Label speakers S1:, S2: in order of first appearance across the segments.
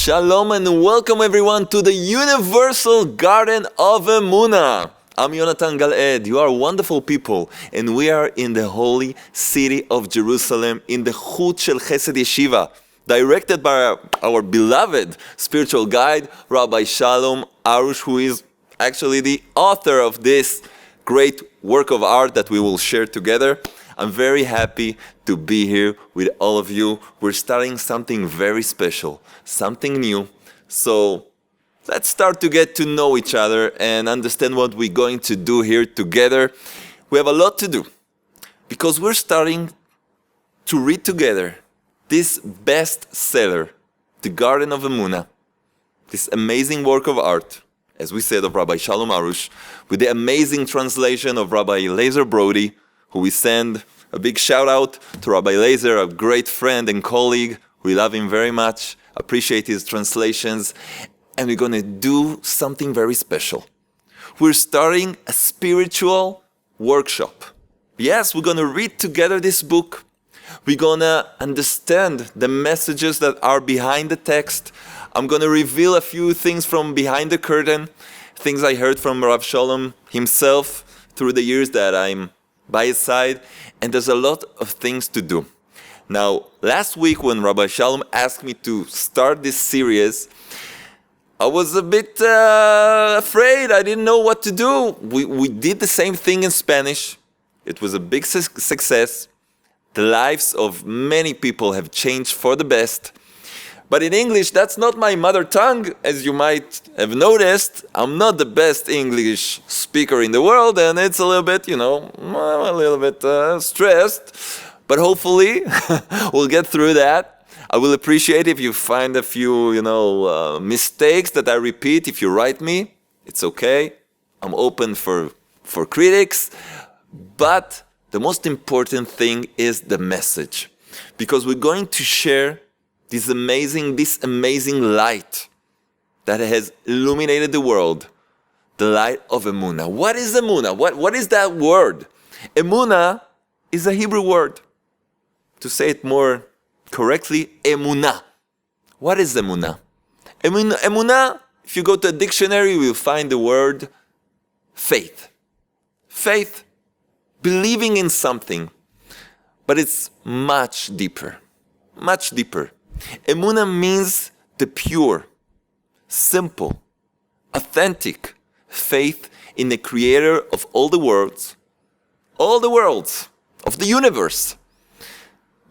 S1: Shalom and welcome everyone to the Universal Garden of Emunah. I'm Yonatan.Jokes. You are wonderful people, and we are in the holy city of Jerusalem in the Chut Shel Chesed Yeshiva, directed by our beloved spiritual guide, Rabbi Shalom Arush, who is actually the author of this great work of art that we will share together. I'm very happy to be here with all of you. We're starting something very special, something new. So let's start to get to know each other and understand what we're going to do here together. We have a lot to do because we're starting to read together this bestseller, The Garden of Emunah, this amazing work of art, as we said, of Rabbi Shalom Arush, with the amazing translation of Rabbi Eliezer Brody, who we send a big shout out to Rabbi Eliezer, a great friend and colleague. We love him very much, appreciate his translations, and we're going to do something very special. We're starting a spiritual workshop. Yes, we're going to read together this book. We're going to understand the messages that are behind the text. I'm going to reveal a few things from behind the curtain, things I heard from Rav Shalom himself through the years that I'm by his side, and there's a lot of things to do. Now, last week when Rabbi Shalom asked me to start this series, I was a bit afraid. I didn't know what to do. We did the same thing in Spanish. It was a big success. The lives of many people have changed for the best. But in English, that's not my mother tongue, as you might have noticed. I'm not the best English speaker in the world, and it's a little bit, I'm a little bit stressed. But hopefully, we'll get through that. I will appreciate if you find a few, mistakes that I repeat. If you write me, it's okay. I'm open for critics. But the most important thing is the message. Because we're going to share this amazing light that has illuminated the world, the light of Emunah. What is Emunah? What is that word? Emunah is a Hebrew word. To say it more correctly, Emunah. What is Emunah? Emunah, if you go to a dictionary, you will find the word faith. Faith, believing in something. But it's much deeper. Much deeper. Emunah means the pure, simple, authentic faith in the creator of all the worlds of the universe,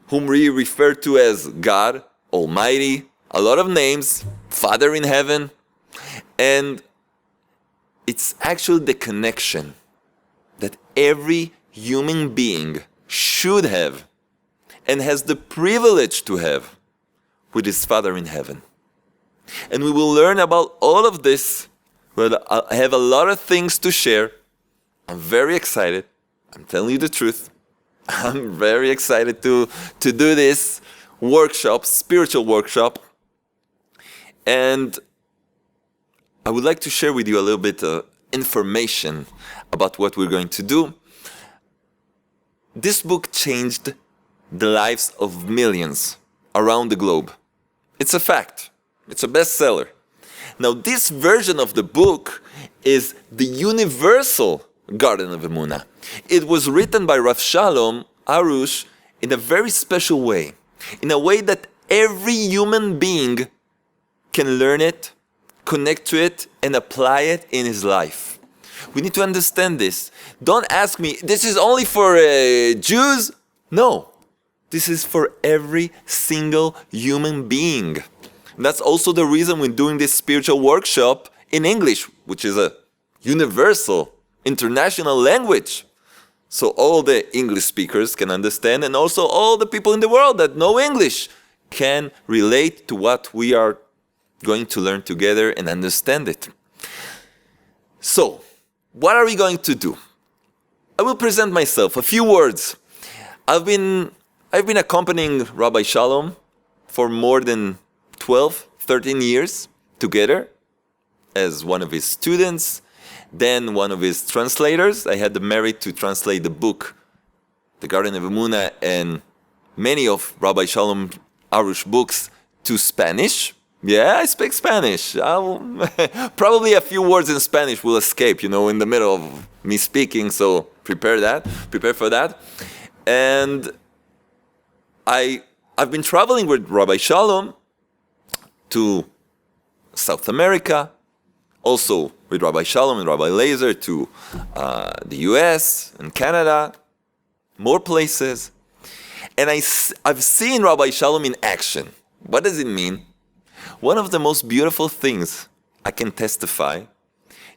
S1: whom we refer to as God, Almighty, a lot of names, Father in heaven, and it's actually the connection that every human being should have and has the privilege to have with his Father in heaven. And we will learn about all of this. I have a lot of things to share. I'm very excited. I'm telling you the truth. I'm very excited to do this workshop, spiritual workshop. And I would like to share with you a little bit of information about what we're going to do. This book changed the lives of millions around the globe. It's a fact. It's a bestseller. Now, this version of the book is the Universal Garden of Emunah. It was written by Rav Shalom Arush in a very special way, in a way that every human being can learn it, connect to it, and apply it in his life. We need to understand this. Don't ask me, this is only for Jews? No. This is for every single human being. And that's also the reason we're doing this spiritual workshop in English, which is a universal, international language. So all the English speakers can understand, and also all the people in the world that know English can relate to what we are going to learn together and understand it. So, what are we going to do? I will present myself, a few words. I've been accompanying Rabbi Shalom for more than 12, 13 years together as one of his students, then one of his translators. I had the merit to translate the book, The Garden of Emunah, and many of Rabbi Shalom Arush books to Spanish. Yeah, I speak Spanish. Probably a few words in Spanish will escape, in the middle of me speaking, so prepare for that. And I've been traveling with Rabbi Shalom to South America, also with Rabbi Shalom and Rabbi Laser to the US and Canada, more places. And I've seen Rabbi Shalom in action. What does it mean? One of the most beautiful things I can testify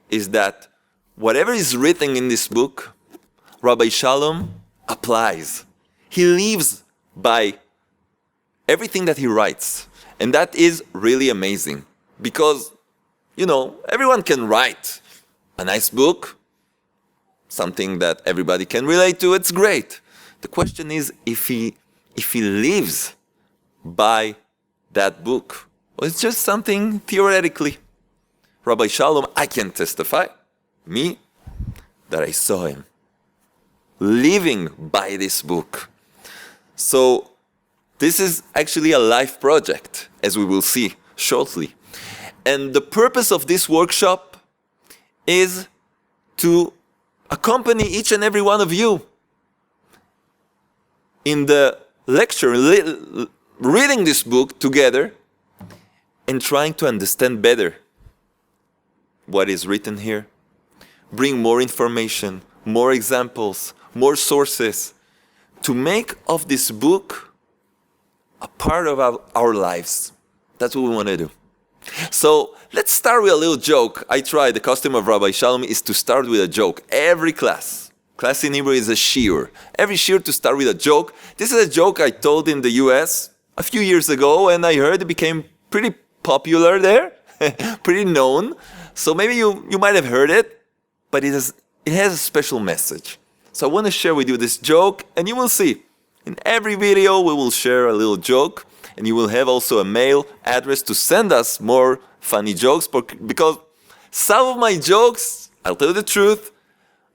S1: is that whatever is written in this book, Rabbi Shalom applies. He lives by everything that he writes. And that is really amazing. Because, everyone can write a nice book, something that everybody can relate to. It's great. The question is if he lives by that book, or it's just something theoretically. Rabbi Shalom, I can testify, me, that I saw him living by this book. So this is actually a life project, as we will see shortly. And the purpose of this workshop is to accompany each and every one of you in the lecture, reading this book together and trying to understand better what is written here. Bring more information, more examples, more sources to make of this book a part of our lives. That's what we want to do. So let's start with a little joke. The custom of Rabbi Shalom is to start with a joke. Every class in Hebrew is a shiur. Every shiur to start with a joke. This is a joke I told in the US a few years ago, and I heard it became pretty popular there, pretty known. So maybe you might have heard it, but it has a special message. So I want to share with you this joke, and you will see. In every video, we will share a little joke. And you will have also a mail address to send us more funny jokes, because some of my jokes, I'll tell you the truth,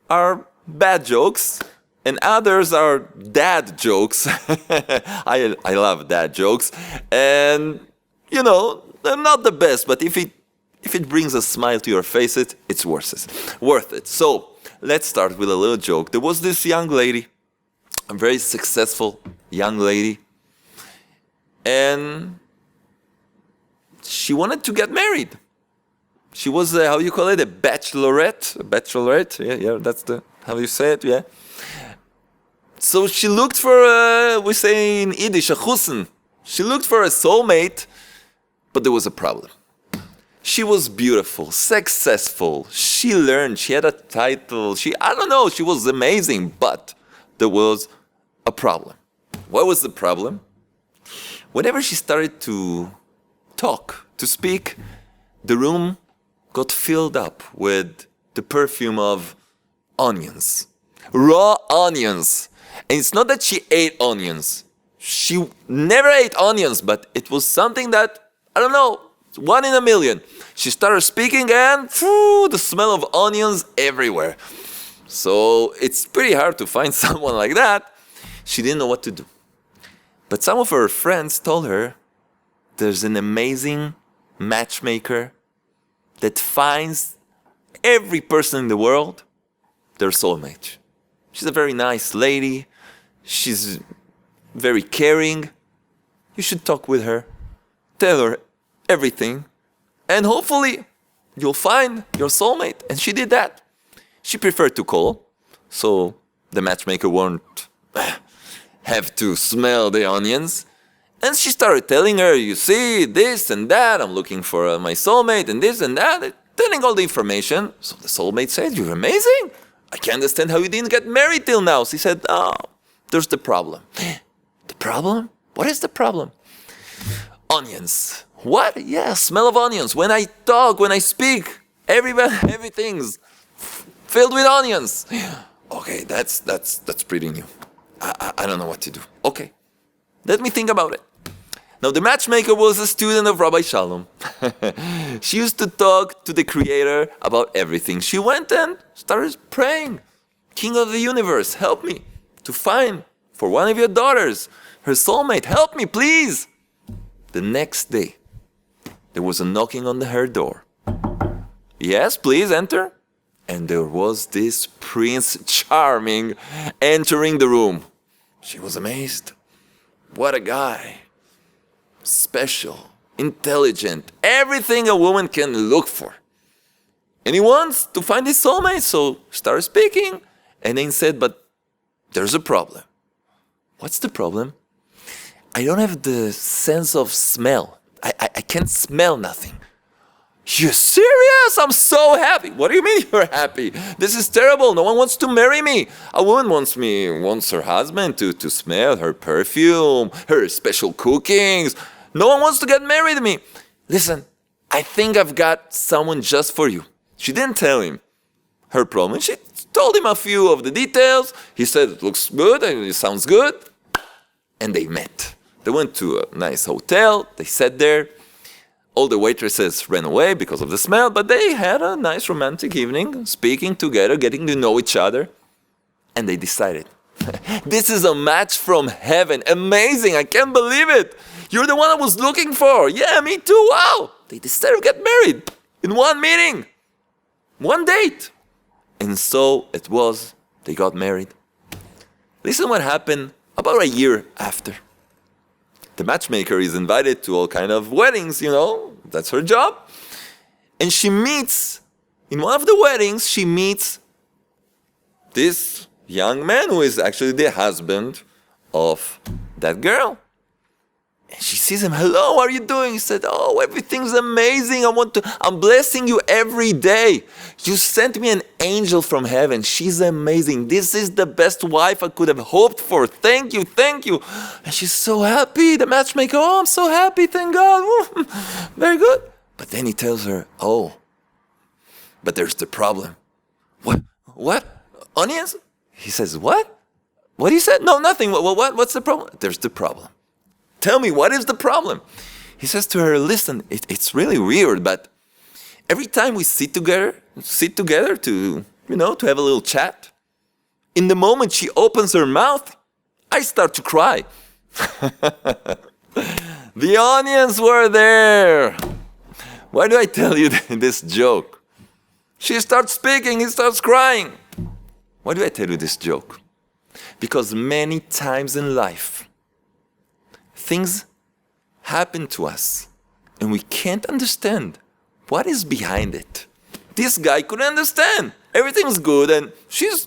S1: are bad jokes, and others are dad jokes. I love dad jokes, and they're not the best, but if it brings a smile to your face, it's worth it. So let's start with a little joke. There was this young lady, a very successful young lady. And she wanted to get married. She was, how you call it, a bachelorette? A bachelorette, yeah, that's how you say it, yeah. So she looked for, we say in Yiddish, a chusen. She looked for a soulmate, but there was a problem. She was beautiful, successful. She learned, she had a title. She was amazing, but there was a problem. What was the problem? Whenever she started to talk, to speak, the room got filled up with the perfume of onions, raw onions. And it's not that she ate onions. She never ate onions, but it was something that, one in a million. She started speaking and the smell of onions everywhere. So it's pretty hard to find someone like that. She didn't know what to do. But some of her friends told her there's an amazing matchmaker that finds every person in the world their soulmate. She's a very nice lady. She's very caring. You should talk with her. Tell her everything. And hopefully you'll find your soulmate. And she did that. She preferred to call, so the matchmaker won't have to smell the onions. And she started telling her, you see, this and that, I'm looking for my soulmate, and this and that, telling all the information. So the soulmate said, you're amazing. I can't understand how you didn't get married till now. She said, there's the problem. The problem? What is the problem? Onions. What? Yeah, smell of onions. When I talk, when I speak, Everything's filled with onions. Okay, that's pretty new. I don't know what to do. Okay, let me think about it. Now, the matchmaker was a student of Rabbi Shalom. She used to talk to the Creator about everything. She went and started praying, King of the universe, help me to find for one of your daughters her soulmate. Help me, please. The next day, there was a knocking on her door. Yes, please enter. And there was this Prince Charming entering the room. She was amazed. What a guy. Special, intelligent, everything a woman can look for. And he wants to find his soulmate, so started speaking. And then said, but there's a problem. What's the problem? I don't have the sense of smell. I can't smell nothing. You're serious? I'm so happy. What do you mean you're happy? This is terrible. No one wants to marry me. A woman wants her husband to smell her perfume, her special cookings. No one wants to get married to me. Listen, I think I've got someone just for you. She didn't tell him her problem. She told him a few of the details. He said, it looks good and it sounds good. And they met. They went to a nice hotel. They sat there. All the waitresses ran away because of the smell, but they had a nice romantic evening, speaking together, getting to know each other. And they decided, this is a match from heaven. Amazing, I can't believe it. You're the one I was looking for. Yeah, me too, wow. They decided to get married in one meeting, one date. And so it was, they got married. Listen what happened about a year after. The matchmaker is invited to all kind of weddings, that's her job. And she meets, in one of the weddings, she meets this young man who is actually the husband of that girl. And she sees him, hello, how are you doing? He said, oh, everything's amazing. I'm blessing you every day. You sent me an angel from heaven. She's amazing. This is the best wife I could have hoped for. Thank you, thank you. And she's so happy. The matchmaker, oh, I'm so happy, thank God. Very good. But then he tells her, oh, but there's the problem. What? Onions? He says, what? What he said? No, nothing. What's the problem? There's the problem. Tell me, what is the problem? He says to her, listen, it's really weird, but every time we sit together to have a little chat, in the moment she opens her mouth, I start to cry. The onions were there. Why do I tell you this joke? She starts speaking, he starts crying. Why do I tell you this joke? Because many times in life, things happen to us and we can't understand what is behind it. This guy couldn't understand. Everything's good and she's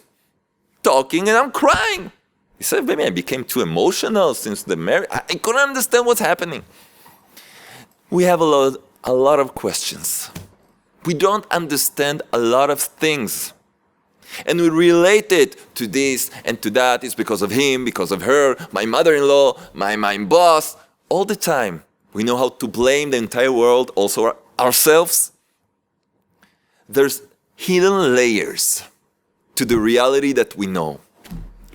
S1: talking and I'm crying. He said, maybe I became too emotional since the marriage. I couldn't understand what's happening. We have a lot of questions. We don't understand a lot of things. And we relate it to this and to that. It's because of him, because of her, my mother-in-law, my boss. All the time, we know how to blame the entire world, also ourselves. There's hidden layers to the reality that we know.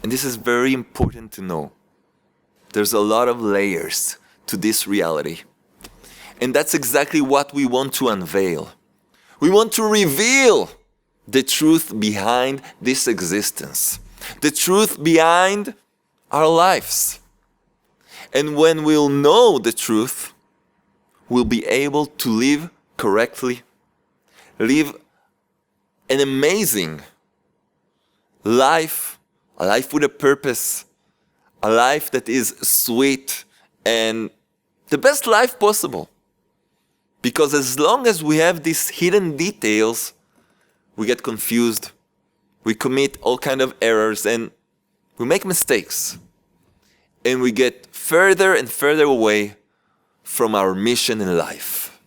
S1: And this is very important to know. There's a lot of layers to this reality. And that's exactly what we want to unveil. We want to reveal the truth behind this existence, the truth behind our lives. And when we'll know the truth, we'll be able to live correctly, live an amazing life, a life with a purpose, a life that is sweet and the best life possible. Because as long as we have these hidden details, we get confused, we commit all kind of errors, and we make mistakes. And we get further and further away from our mission in life.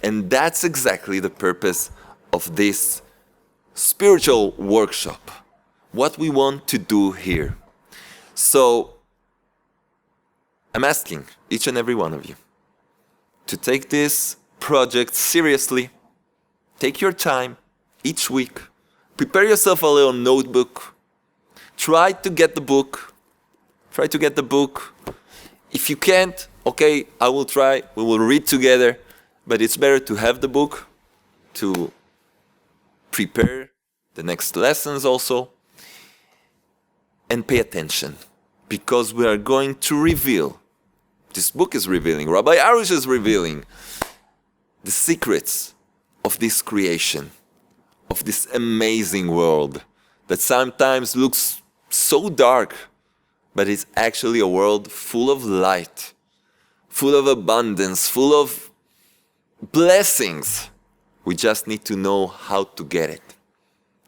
S1: And that's exactly the purpose of this spiritual workshop, what we want to do here. So, I'm asking each and every one of you to take this project seriously, take your time each week. Prepare yourself a little notebook. Try to get the book. If you can't, okay, I will try. We will read together. But it's better to have the book to prepare the next lessons also. And pay attention, because we are going to reveal, this book is revealing, Rabbi Arush is revealing the secrets of this creation, of this amazing world that sometimes looks so dark, but it's actually a world full of light, full of abundance, full of blessings. We just need to know how to get it.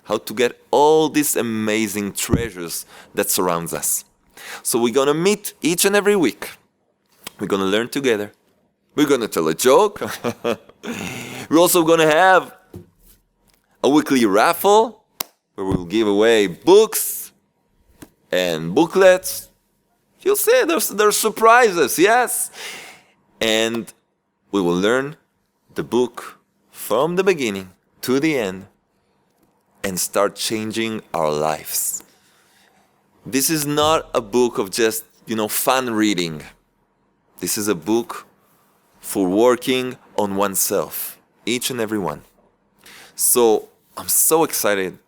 S1: How to get all these amazing treasures that surrounds us. So we're going to meet each and every week. We're going to learn together. We're going to tell a joke. We're also going to have a weekly raffle where we'll give away books and booklets. You'll see, there's surprises, yes. And we will learn the book from the beginning to the end and start changing our lives. This is not a book of just, fun reading. This is a book for working on oneself, each and every one. So I'm so excited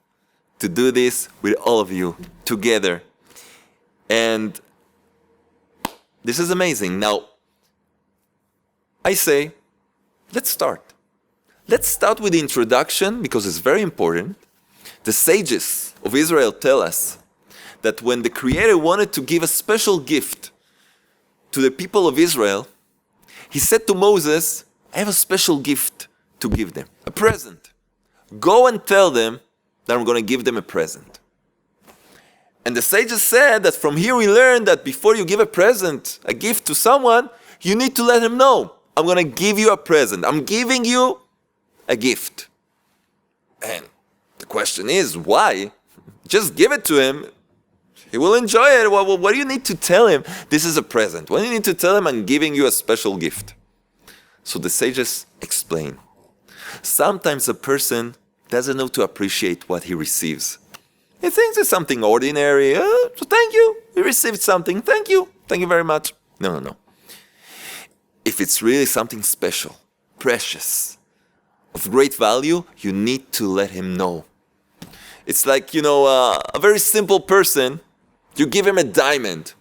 S1: to do this with all of you together. And this is amazing. Now, I say, let's start. Let's start with the introduction, because it's very important. The sages of Israel tell us that when the Creator wanted to give a special gift to the people of Israel, he said to Moses, I have a special gift to give them, a present. Go and tell them that I'm going to give them a present. And the sages said that from here we learn that before you give a present, a gift to someone, you need to let him know, I'm going to give you a present. I'm giving you a gift. And the question is, why? Just give it to him. He will enjoy it. What do you need to tell him? This is a present. What do you need to tell him? I'm giving you a special gift. So the sages explain. Sometimes a person doesn't know to appreciate what he receives. He thinks it's something ordinary. So thank you. You received something. Thank you. Thank you very much. No. If it's really something special, precious, of great value, you need to let him know. It's like, a very simple person, you give him a diamond.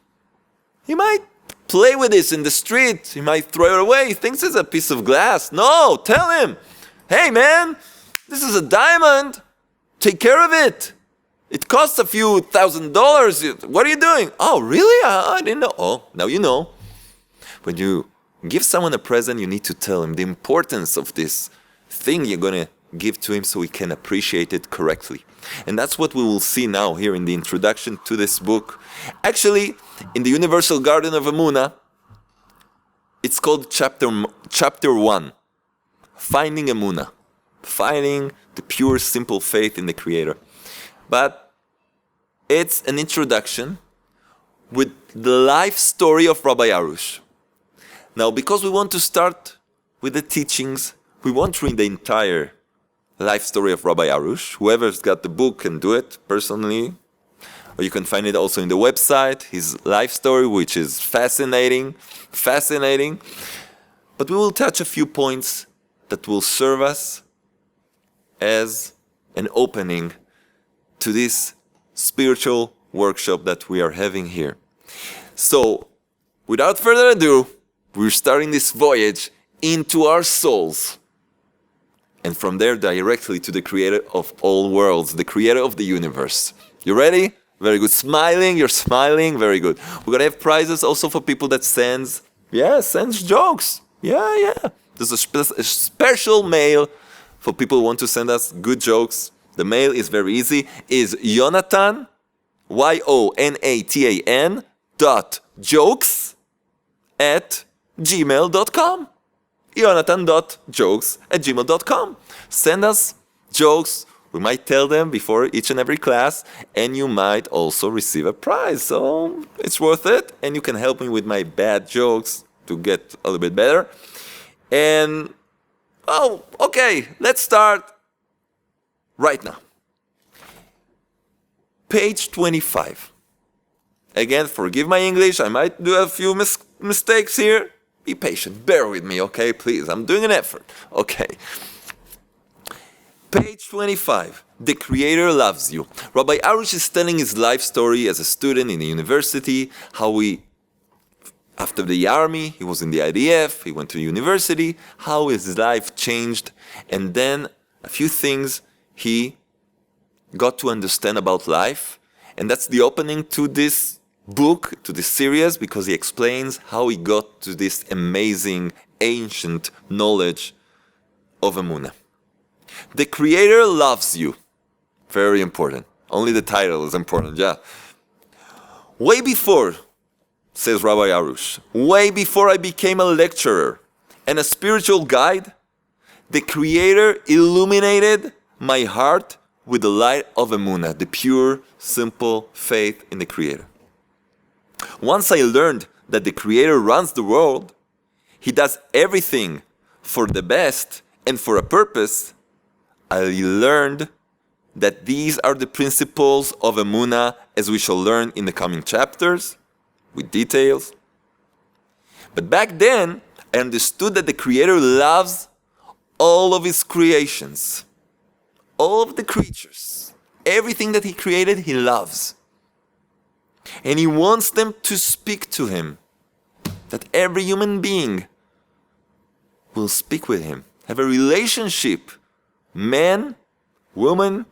S1: He might play with this in the street. He might throw it away. He thinks it's a piece of glass. No, tell him, hey man, this is a diamond. Take care of it. It costs a few $1,000s. What are you doing? Oh, really? I didn't know. Oh, now you know. When you give someone a present, you need to tell him the importance of this thing you're going to give to him so he can appreciate it correctly. And that's what we will see now here in the introduction to this book. Actually, in the Universal Garden of Emunah, it's called chapter 1, Finding Emunah, finding the pure, simple faith in the Creator. But it's an introduction with the life story of Rabbi Arush. Now, because we want to start with the teachings, we won't read the entire life story of Rabbi Arush. Whoever's got the book can do it personally. Or you can find it also in the website, his life story, which is fascinating. But we will touch a few points that will serve us as an opening to this spiritual workshop that we are having here. So, without further ado, we're starting this voyage into our souls. And from there, directly to the Creator of all worlds, the Creator of the universe. You ready? Very good. Smiling, you're smiling. Very good. We're going to have prizes also for people that sends jokes. Yeah. There's a special mail for people who want to send us good jokes. The mail is very easy. Is Yonatan, Yonatan.Jokes @gmail.com. Yonatan.Jokes @gmail.com. Send us jokes. We might tell them before each and every class, and you might also receive a prize. So it's worth it, and you can help me with my bad jokes to get a little bit better. And, okay, let's start right now. Page 25. Again, forgive my English. I might do a few mistakes here. Be patient. Bear with me, okay? Please. I'm doing an effort. Okay. Page 25. The Creator loves you. Rabbi Arush is telling his life story as a student in the university, how after the army, he was in the IDF, he went to university, how his life changed, and then a few things he got to understand about life. And that's the opening to this book, to this series, because he explains how he got to this amazing, ancient knowledge of Emunah. The Creator loves you. Very important. Only the title is important, yeah. Way before, says Rabbi Arush, way before I became a lecturer and a spiritual guide, the Creator illuminated my heart with the light of Emunah, the pure, simple faith in the Creator. Once I learned that the Creator runs the world, He does everything for the best and for a purpose, I learned that these are the principles of Emunah, as we shall learn in the coming chapters, with details. But back then, I understood that the Creator loves all of His creations, all of the creatures. Everything that He created, He loves. And He wants them to speak to Him, that every human being will speak with Him, have a relationship, man, woman,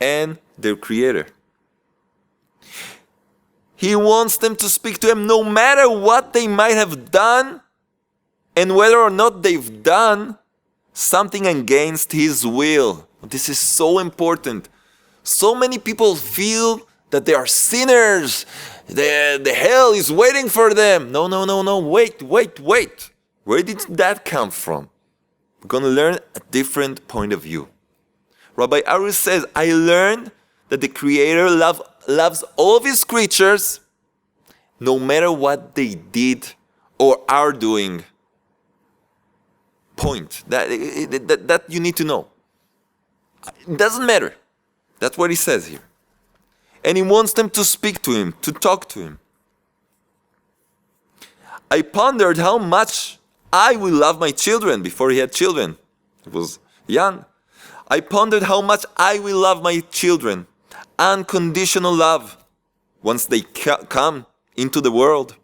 S1: and their Creator. He wants them to speak to Him no matter what they might have done and whether or not they've done something against His will. This is so important. So many people feel that they are sinners. The hell is waiting for them. No. Wait. Where did that come from? We're going to learn a different point of view. Rabbi Arush says, I learned that the Creator loves all of His creatures, no matter what they did or are doing. Point. That you need to know. It doesn't matter. That's what he says here. And He wants them to speak to Him, to talk to Him. I pondered how much I will love my children before he had children. He was young. I pondered how much I will love my children. Unconditional love once they come into the world.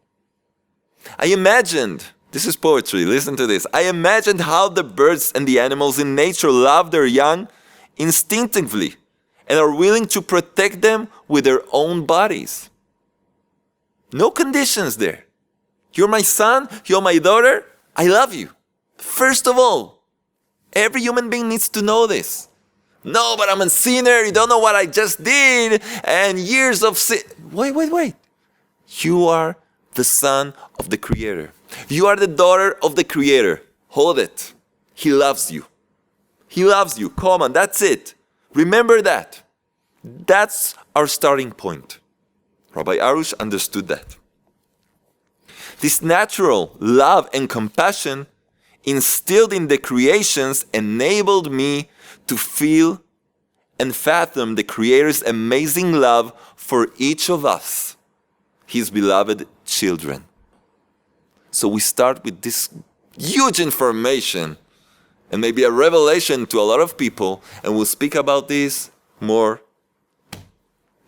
S1: I imagined, this is poetry, listen to this. I imagined how the birds and the animals in nature love their young instinctively and are willing to protect them with their own bodies. No conditions there. You're my son, you're my daughter, I love you. First of all, every human being needs to know this. No, but I'm a sinner, you don't know what I just did, and years of sin. Wait. You are the son of the Creator. You are the daughter of the Creator. Hold it. He loves you. He loves you. Come on, that's it. Remember that. That's our starting point. Rabbi Arush understood that. This natural love and compassion instilled in the creations enabled me to feel and fathom the Creator's amazing love for each of us, His beloved children. So we start with this huge information and maybe a revelation to a lot of people, and we'll speak about this more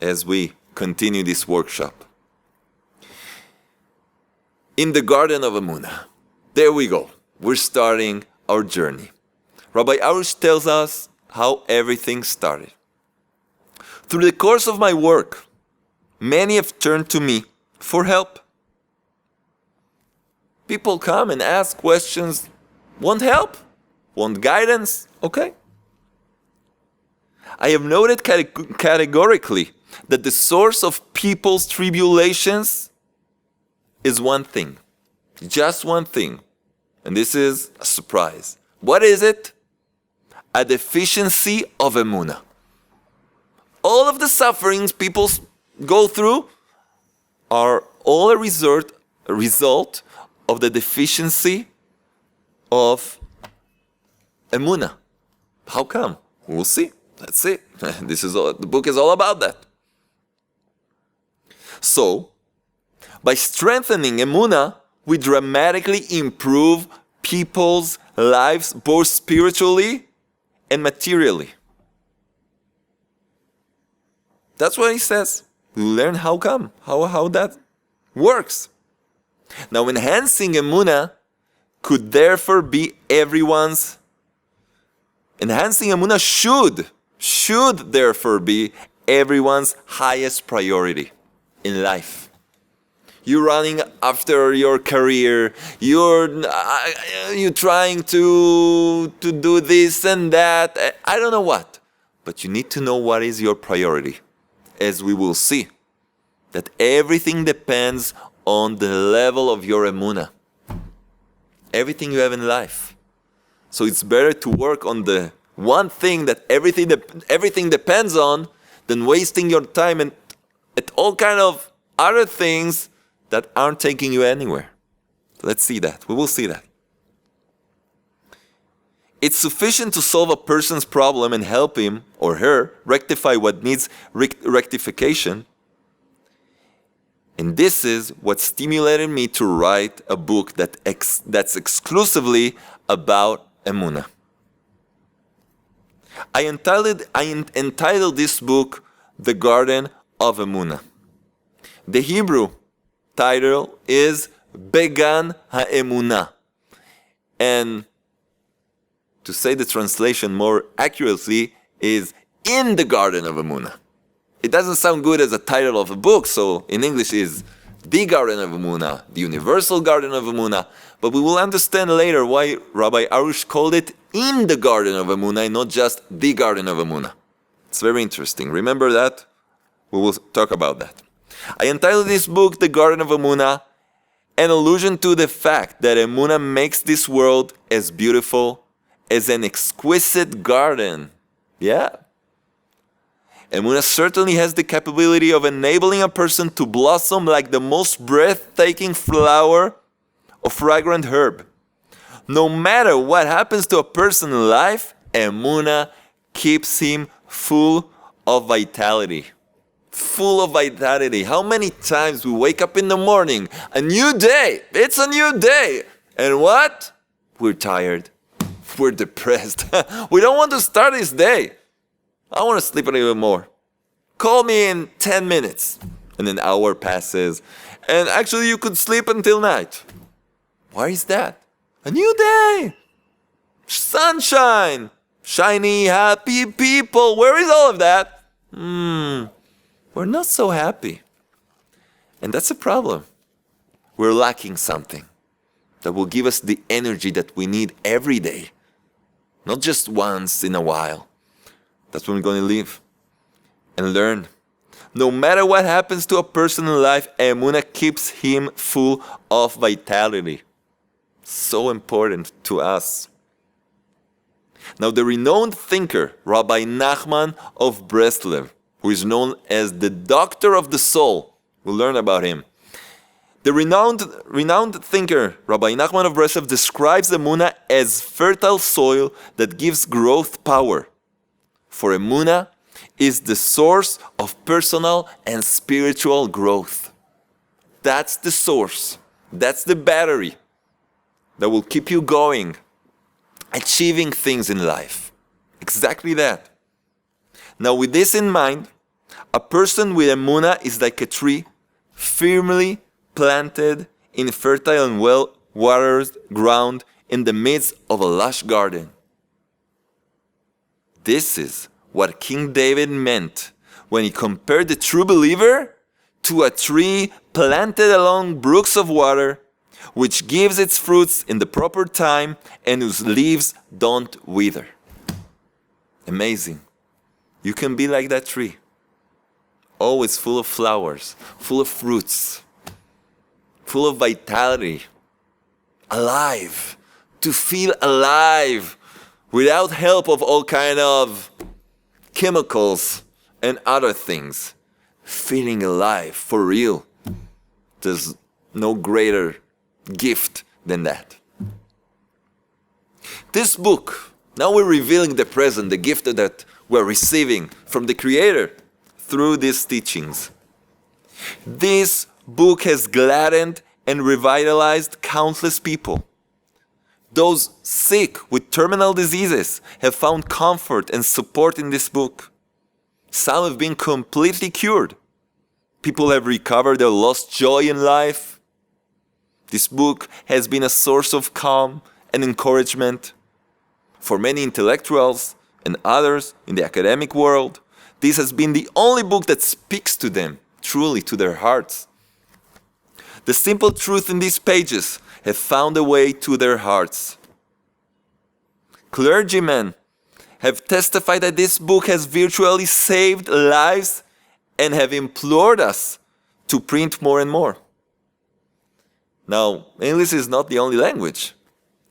S1: as we continue this workshop. In the Garden of Emunah. There we go. We're starting our journey. Rabbi Arush tells us how everything started. Through the course of my work, many have turned to me for help. People come and ask questions, want help, want guidance, okay. I have noted categorically that the source of people's tribulations is one thing, just one thing, and this is a surprise. What is it? A deficiency of Emunah. All of the sufferings people go through are all a result of the deficiency of Emunah. How come? We'll see. That's it. The book is all about that. So, by strengthening Emunah, we dramatically improve people's lives, both spiritually and materially. That's what he says. We learn how that works. Now, enhancing Emunah could therefore be everyone's. Enhancing Emunah should therefore be everyone's highest priority in life. You're running after your career. You're trying to do this and that. I don't know what. But you need to know what is your priority. As we will see, that everything depends on the level of your Emunah. Everything you have in life. So it's better to work on the one thing that everything depends on than wasting your time at all kind of other things that aren't taking you anywhere. Let's see that. We will see that. It's sufficient to solve a person's problem and help him or her rectify what needs rectification. And this is what stimulated me to write a book that's exclusively about Emunah. I entitled this book The Garden of Emunah. The Hebrew title is Began HaEmunah. And to say the translation more accurately is In the Garden of Emunah. It doesn't sound good as a title of a book, so in English is The Garden of Emunah, the Universal Garden of Emunah. But we will understand later why Rabbi Arush called it In the Garden of Emunah and not just The Garden of Emunah. It's very interesting. Remember that? We will talk about that. I entitled this book The Garden of Emunah, an allusion to the fact that Emunah makes this world as beautiful as an exquisite garden. Yeah. Emunah certainly has the capability of enabling a person to blossom like the most breathtaking flower or fragrant herb. No matter what happens to a person in life, Emunah keeps him full of vitality. Full of vitality. How many times we wake up in the morning, a new day, it's a new day. And what? We're tired. We're depressed. We don't want to start this day. I want to sleep a little bit more. Call me in 10 minutes. And an hour passes. And actually you could sleep until night. Why is that? A new day. Sunshine. Shiny, happy people. Where is all of that? We're not so happy. And that's a problem. We're lacking something that will give us the energy that we need every day. Not just once in a while. That's when we're going to live and learn. No matter what happens to a person in life, Emunah keeps him full of vitality. So important to us. Now, the renowned thinker, Rabbi Nachman of Breslev, who is known as the doctor of the soul, we'll learn about him. The renowned thinker, Rabbi Nachman of Breslev, describes Emunah as fertile soil that gives growth power. For Emunah is the source of personal and spiritual growth. That's the source. That's the battery that will keep you going, achieving things in life. Exactly that. Now, with this in mind, a person with Emunah is like a tree firmly planted in fertile and well-watered ground in the midst of a lush garden. This is what King David meant when he compared the true believer to a tree planted along brooks of water, which gives its fruits in the proper time and whose leaves don't wither. Amazing. You can be like that tree. Always full of flowers, full of fruits, full of vitality, alive, to feel alive without help of all kind of chemicals and other things. Feeling alive for real. There's no greater gift than that. This book, now we're revealing the present, the gift that we're receiving from the Creator through these teachings. This book has gladdened and revitalized countless people. Those sick with terminal diseases have found comfort and support in this book. Some have been completely cured. People have recovered their lost joy in life. This book has been a source of calm and encouragement. For many intellectuals and others in the academic world, this has been the only book that speaks to them, truly to their hearts. The simple truth in these pages have found a way to their hearts. Clergymen have testified that this book has virtually saved lives and have implored us to print more and more. Now, English is not the only language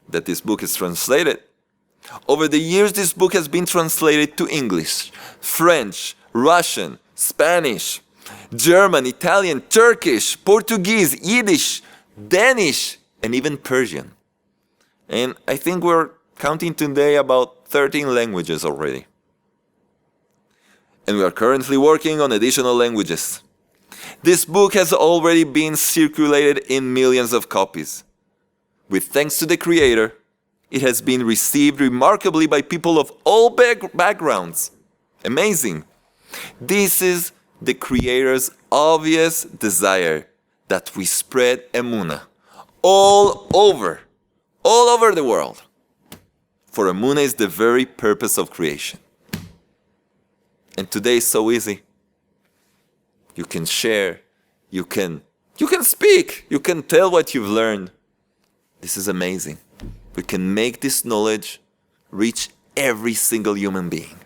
S1: that this book is translated. Over the years, this book has been translated to English, French, Russian, Spanish, German, Italian, Turkish, Portuguese, Yiddish, Danish, and even Persian. And I think we're counting today about 13 languages already. And we are currently working on additional languages. This book has already been circulated in millions of copies. With thanks to the Creator, it has been received remarkably by people of all backgrounds. Amazing. This is the Creator's obvious desire that we spread Emunah all over the world. For Emunah is the very purpose of creation. And today is so easy. You can share, you can speak, you can tell what you've learned. This is amazing. We can make this knowledge reach every single human being.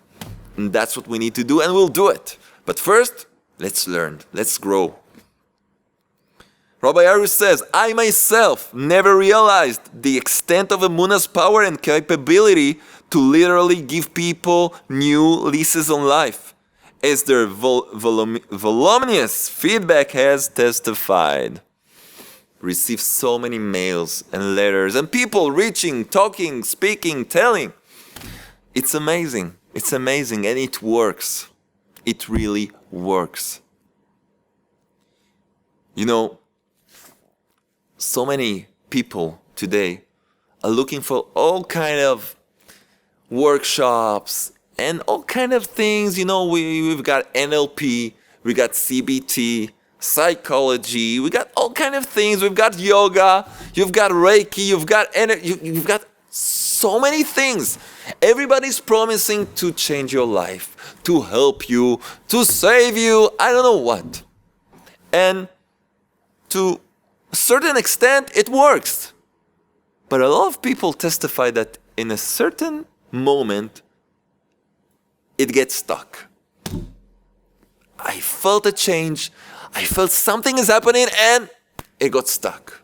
S1: And that's what we need to do, and we'll do it. But first, let's learn, let's grow. Rabbi Arush says, I myself never realized the extent of Emunah's power and capability to literally give people new leases on life, as their voluminous feedback has testified. Received so many mails and letters and people reaching, talking, speaking, telling. It's amazing. It's amazing, and it works. It really works. You know, so many people today are looking for all kind of workshops and all kind of things. You know, we've got NLP, we got CBT, psychology, we got all kind of things. We've got yoga, you've got Reiki, you've got so many things. Everybody's promising to change your life, to help you, to save you, I don't know what. And to a certain extent, it works. But a lot of people testify that in a certain moment, it gets stuck. I felt a change, I felt something is happening, and it got stuck.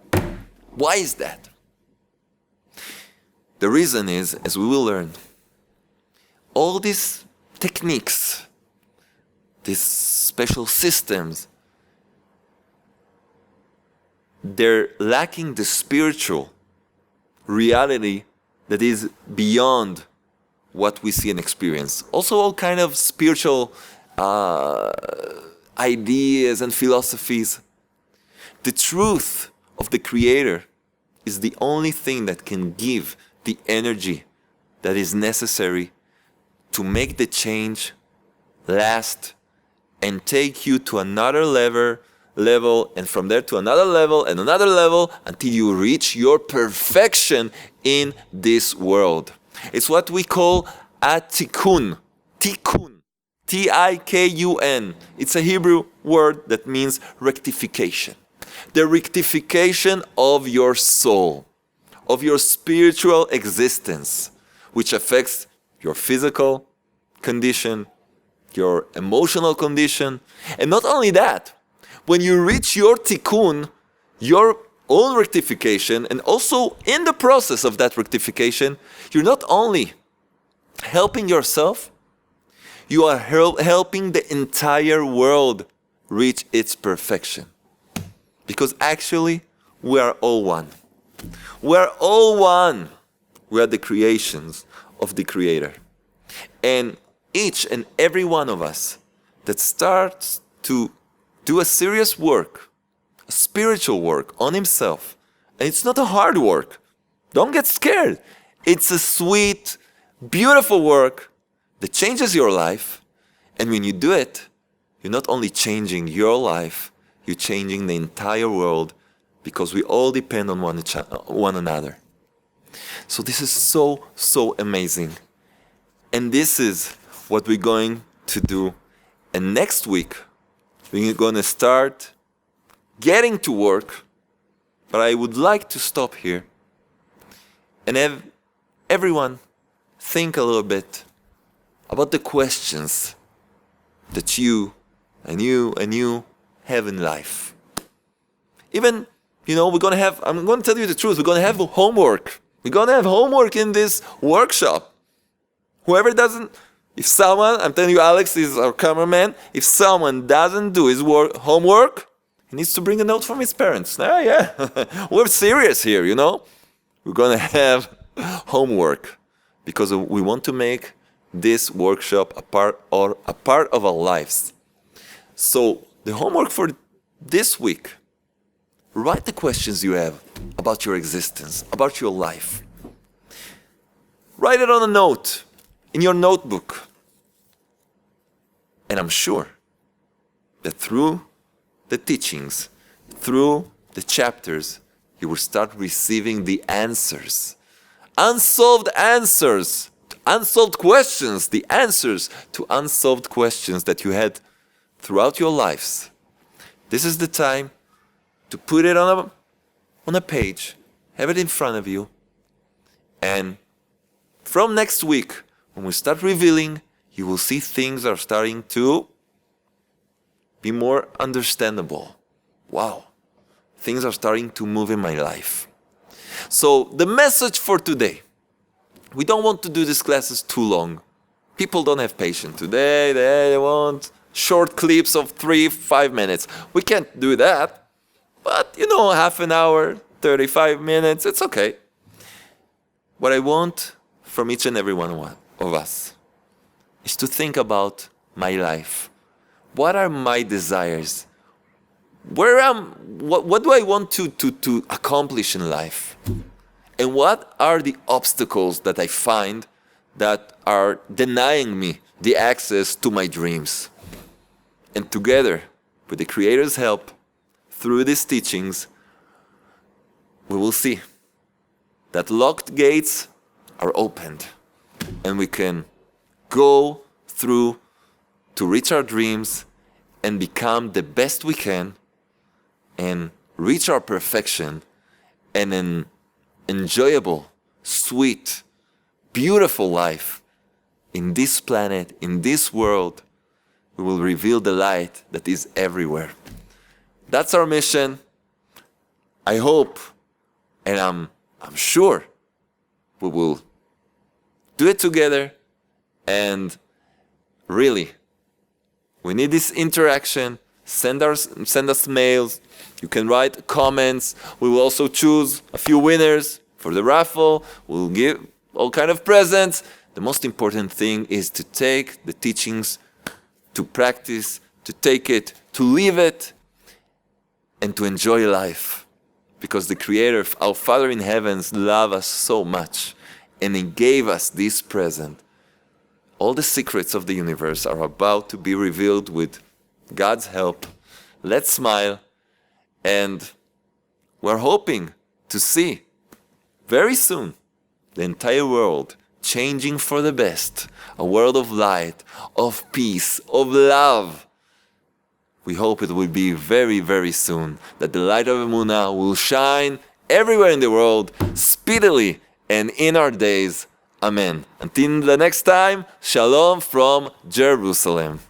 S1: Why is that? The reason is, as we will learn, all these techniques, these special systems, they're lacking the spiritual reality that is beyond what we see and experience. Also all kind of spiritual ideas and philosophies. The truth of the Creator is the only thing that can give the energy that is necessary to make the change last and take you to another level, and from there to another level and another level until you reach your perfection in this world. It's what we call a tikkun. Tikkun. T-I-K-U-N. It's a Hebrew word that means rectification. The rectification of your soul, of your spiritual existence, which affects your physical condition, your emotional condition, and not only that, when you reach your tikkun, your own rectification, and also in the process of that rectification, you're not only helping yourself, you are helping the entire world reach its perfection. Because actually, we are all one. We are all one. We are the creations of the Creator. And each and every one of us that starts to do a serious work, a spiritual work on himself. And it's not a hard work. Don't get scared. It's a sweet, beautiful work that changes your life. And when you do it, you're not only changing your life, you're changing the entire world, because we all depend on one another. So this is so amazing. And this is what we're going to do. And next week, we're going to start getting to work. But I would like to stop here and have everyone think a little bit about the questions that you have in life. Even, I'm going to tell you the truth, we're going to have homework. We're going to have homework in this workshop. Whoever doesn't, I'm telling you, Alex is our cameraman, if someone doesn't do his homework, he needs to bring a note from his parents. Yeah. We're serious here, We're going to have homework because we want to make this workshop a part of our lives. So the homework for this week, write the questions you have about your existence, about your life. Write it on a note, in your notebook. And I'm sure that through the teachings, through the chapters, you will start receiving the answers. Unsolved answers, unsolved questions, the answers to unsolved questions that you had throughout your lives. This is the time to put it on a page, have it in front of you, and from next week, when we start revealing, you will see things are starting to be more understandable. Wow, things are starting to move in my life. So the message for today, we don't want to do these classes too long. People don't have patience today. They want short clips of 3-5 minutes. We can't do that. But, half an hour, 35 minutes, it's okay. What I want from each and every one of us is to think about my life. What are my desires? What do I want to accomplish in life? And what are the obstacles that I find that are denying me the access to my dreams? And together, with the Creator's help, through these teachings, we will see that locked gates are opened and we can go through to reach our dreams and become the best we can and reach our perfection and an enjoyable, sweet, beautiful life in this planet, in this world. We will reveal the light that is everywhere. That's our mission. I hope, and I'm sure, we will do it together. And really, we need this interaction. Send us mails. You can write comments. We will also choose a few winners for the raffle. We'll give all kind of presents. The most important thing is to take the teachings, to practice, to take it, to live it, and to enjoy life. Because the Creator, our Father in heavens, loves us so much. And He gave us this present. All the secrets of the universe are about to be revealed with God's help. Let's smile. And we're hoping to see very soon the entire world changing for the best. A world of light, of peace, of love. We hope it will be very, very soon that the light of Emunah will shine everywhere in the world, speedily and in our days. Amen. Until the next time, Shalom from Jerusalem.